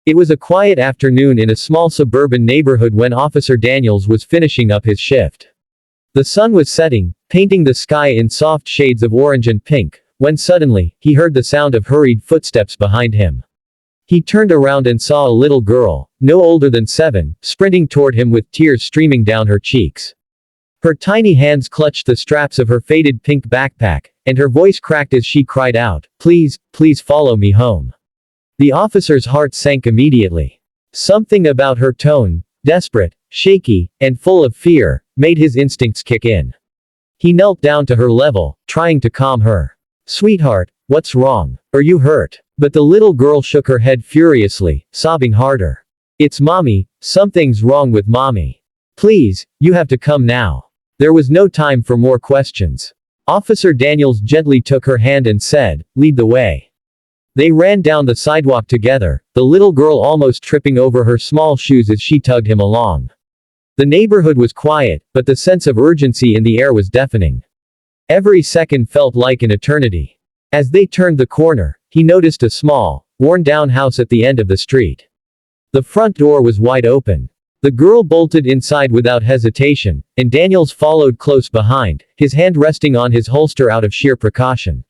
It was a quiet afternoon in a small suburban neighborhood when Officer Daniels was finishing up his shift. The sun was setting, painting the sky in soft shades of orange and pink, when suddenly, he heard the sound of hurried footsteps behind him. He turned around and saw a little girl, no older than 7, sprinting toward him with tears streaming down her cheeks. Her tiny hands clutched the straps of her faded pink backpack, and her voice cracked as she cried out, "Please, please follow me home." The officer's heart sank immediately. Something about her tone, desperate, shaky, and full of fear, made his instincts kick in. He knelt down to her level, trying to calm her. "Sweetheart, what's wrong? Are you hurt?" But the little girl shook her head furiously, sobbing harder. "It's Mommy, something's wrong with Mommy. Please, you have to come now." There was no time for more questions. Officer Daniels gently took her hand and said, "Lead the way." They ran down the sidewalk together, the little girl almost tripping over her small shoes as she tugged him along. The neighborhood was quiet, but the sense of urgency in the air was deafening. Every second felt like an eternity. As they turned the corner, he noticed a small, worn-down house at the end of the street. The front door was wide open. The girl bolted inside without hesitation, and Daniels followed close behind, his hand resting on his holster out of sheer precaution.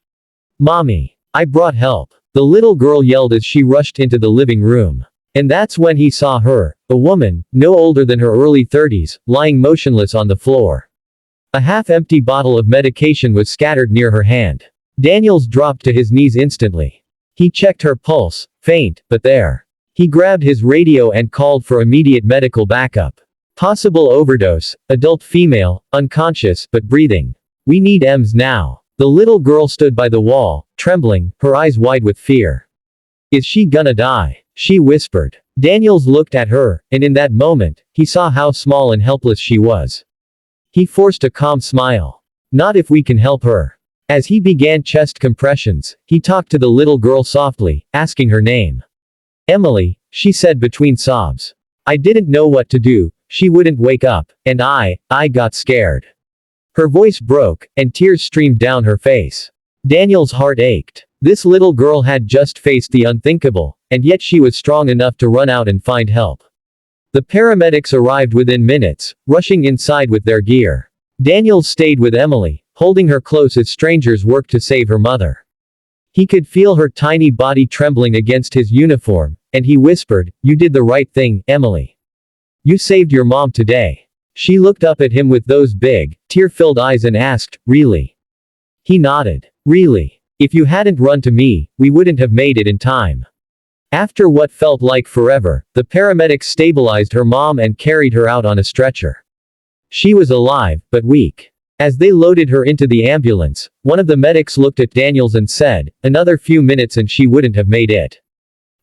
"Mommy, I brought help," the little girl yelled as she rushed into the living room. And that's when he saw her, a woman, no older than her early 30s, lying motionless on the floor. A half-empty bottle of medication was scattered near her hand. Daniels dropped to his knees instantly. He checked her pulse, faint, but there. He grabbed his radio and called for immediate medical backup. "Possible overdose, adult female, unconscious, but breathing. We need EMS now." The little girl stood by the wall, trembling, her eyes wide with fear. "Is she gonna die?" she whispered. Daniels looked at her, and in that moment, he saw how small and helpless she was. He forced a calm smile. "Not if we can help her." As he began chest compressions, he talked to the little girl softly, asking her name. "Emily," she said between sobs. "I didn't know what to do, she wouldn't wake up, and I got scared." Her voice broke, and tears streamed down her face. Daniel's heart ached. This little girl had just faced the unthinkable, and yet she was strong enough to run out and find help. The paramedics arrived within minutes, rushing inside with their gear. Daniels stayed with Emily, holding her close as strangers worked to save her mother. He could feel her tiny body trembling against his uniform, and he whispered, "You did the right thing, Emily. You saved your mom today." She looked up at him with those big, tear-filled eyes and asked, "Really?" He nodded. "Really. If you hadn't run to me, we wouldn't have made it in time." After what felt like forever, the paramedics stabilized her mom and carried her out on a stretcher. She was alive, but weak. As they loaded her into the ambulance, one of the medics looked at Daniels and said, "Another few minutes and she wouldn't have made it."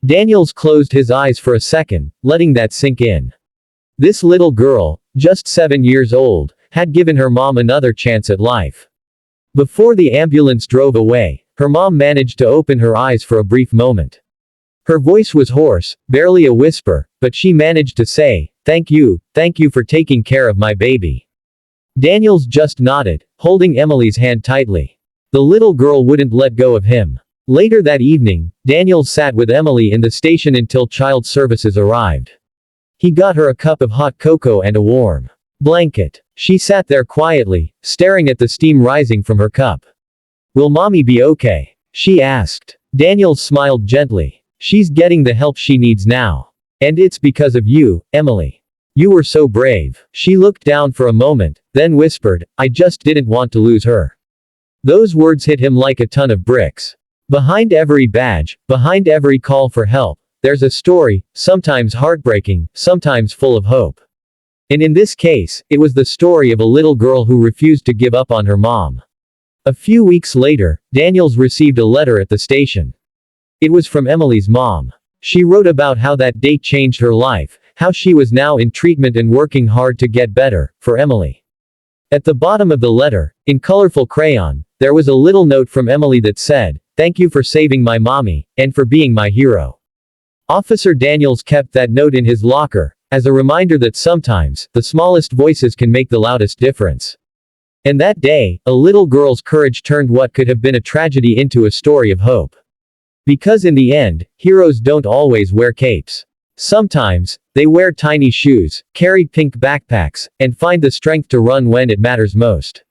Daniels closed his eyes for a second, letting that sink in. This little girl, just 7 years old, had given her mom another chance at life. Before the ambulance drove away, her mom managed to open her eyes for a brief moment. Her voice was hoarse, barely a whisper, but she managed to say, thank you for taking care of my baby." Daniels just nodded, holding Emily's hand tightly. The little girl wouldn't let go of him. Later that evening, Daniels sat with Emily in the station until child services arrived. He got her a cup of hot cocoa and a warm blanket. She sat there quietly, staring at the steam rising from her cup. "Will mommy be okay?" she asked. Daniels smiled gently. "She's getting the help she needs now. And it's because of you, Emily. You were so brave." She looked down for a moment, then whispered, "I just didn't want to lose her." Those words hit him like a ton of bricks. Behind every badge, behind every call for help, there's a story, sometimes heartbreaking, sometimes full of hope. And in this case, it was the story of a little girl who refused to give up on her mom. A few weeks later, Daniels received a letter at the station. It was from Emily's mom. She wrote about how that date changed her life, how she was now in treatment and working hard to get better, for Emily. At the bottom of the letter, in colorful crayon, there was a little note from Emily that said, "Thank you for saving my mommy, and for being my hero." Officer Daniels kept that note in his locker, as a reminder that sometimes, the smallest voices can make the loudest difference. And that day, a little girl's courage turned what could have been a tragedy into a story of hope. Because in the end, heroes don't always wear capes. Sometimes, they wear tiny shoes, carry pink backpacks, and find the strength to run when it matters most.